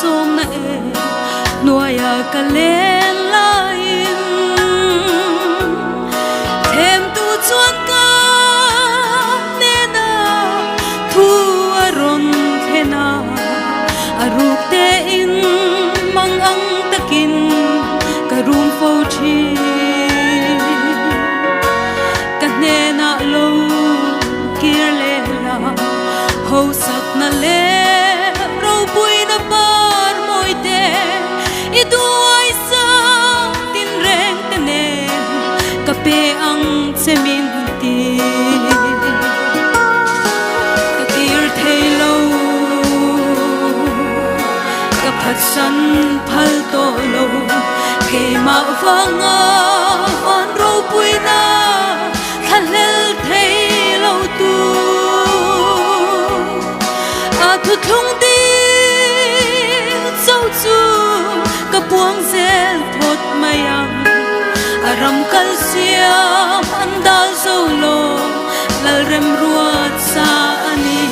som na e nuaya ka len lain thêm tu chuan ka ne na thu aron thena aruk te in mang ang takin karum fo chi ka ne na lo kir le la ho sak na le ro pui na par moi te I duai sa tin reng te ne ka pe ang semin ti ka kir thei lo ka phat san phal to lo ke ma wanga on ro pui na khalel thei lo tu a thu thung ti châu chu ka puang zel thot mayang aram kal siam andal solo lal rem ruat sa ani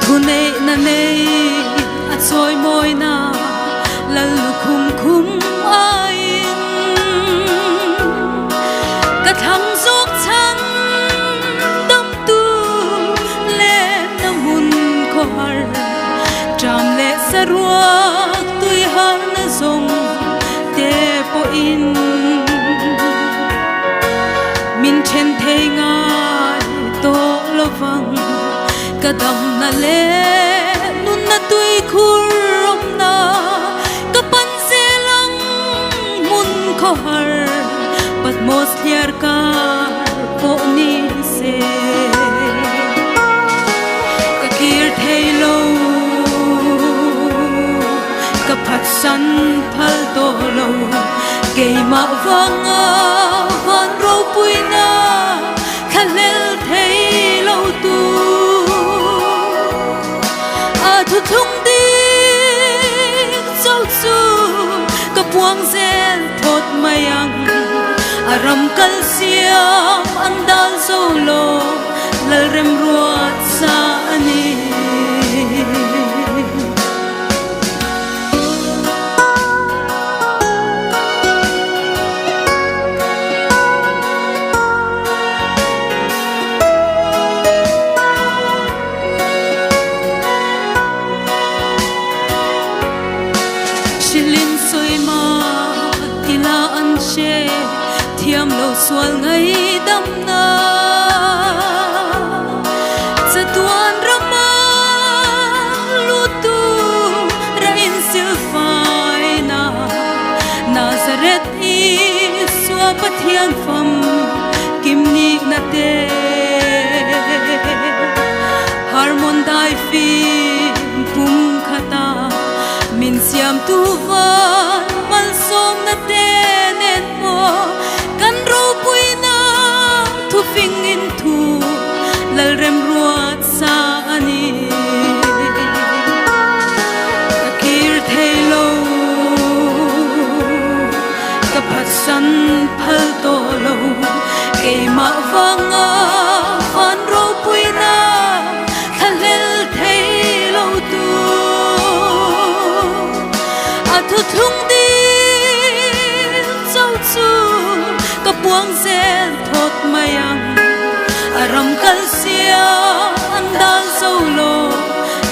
thune na nei a choi moi na lal khum khum ain ka thang zok chang dam tu le na mun ko har tram le saruak tui har na zong te po in min chen thei ngai to lovang ka dam na le nun na tui khur rom na ka pan se lang mun ko har pat mos liar ka po ni se ka kir thei lo ka phat san phal to lo ke ma wanga van ro pui na khalel thei lo tu a thu thung ti châu chu ka puang zel thot mayang aram kal siam andal solo lal rem ruat sa ani shilin soi ma tila an she thiam lo swal ngai dam na chatuan rama lu tu ra in sil fai na Nazareth I swa pathian fam kim ni na te harmon dai fi pum khata min siam tu van mal som na te nen mo kan ro pui na thu fing in thu lal rem ruat sa ani ka kir thei lo ka phat san phal to lo ke ma wanga van ro pui na khalel thei lo tu a thu thung ti châu chu ka puang zel thot mayang aram kal sia andal solo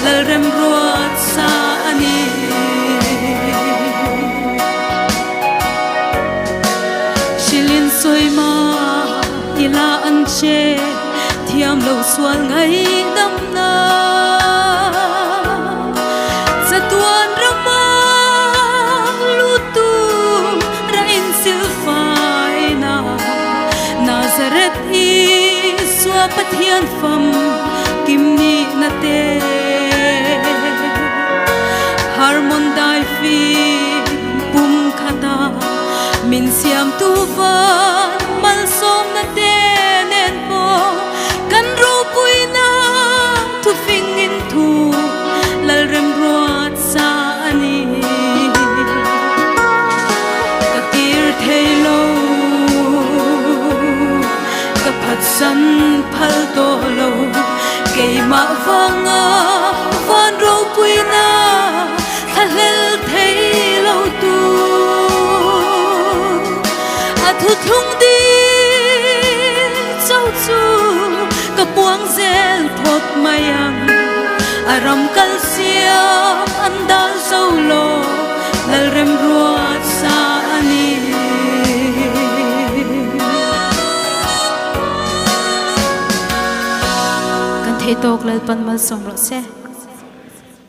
lal rem ruat sa ani shilin soi ma ila an che thiam lo swal ngai dam na chatuan rama lu tu ra in sil fai na Nazareth I swa pathian fam kim ni na te harmon dai fi pum khata min siam tu van mal som na te nen po kan ro pui na thu fing in thu lal rem ruat sa ani ka kir thei lo ka phat san phal to lo ke ma sel thot mayang aram kalsiam andal solo lal rem ruat sa ani kan thei tok lal pan mal som ro se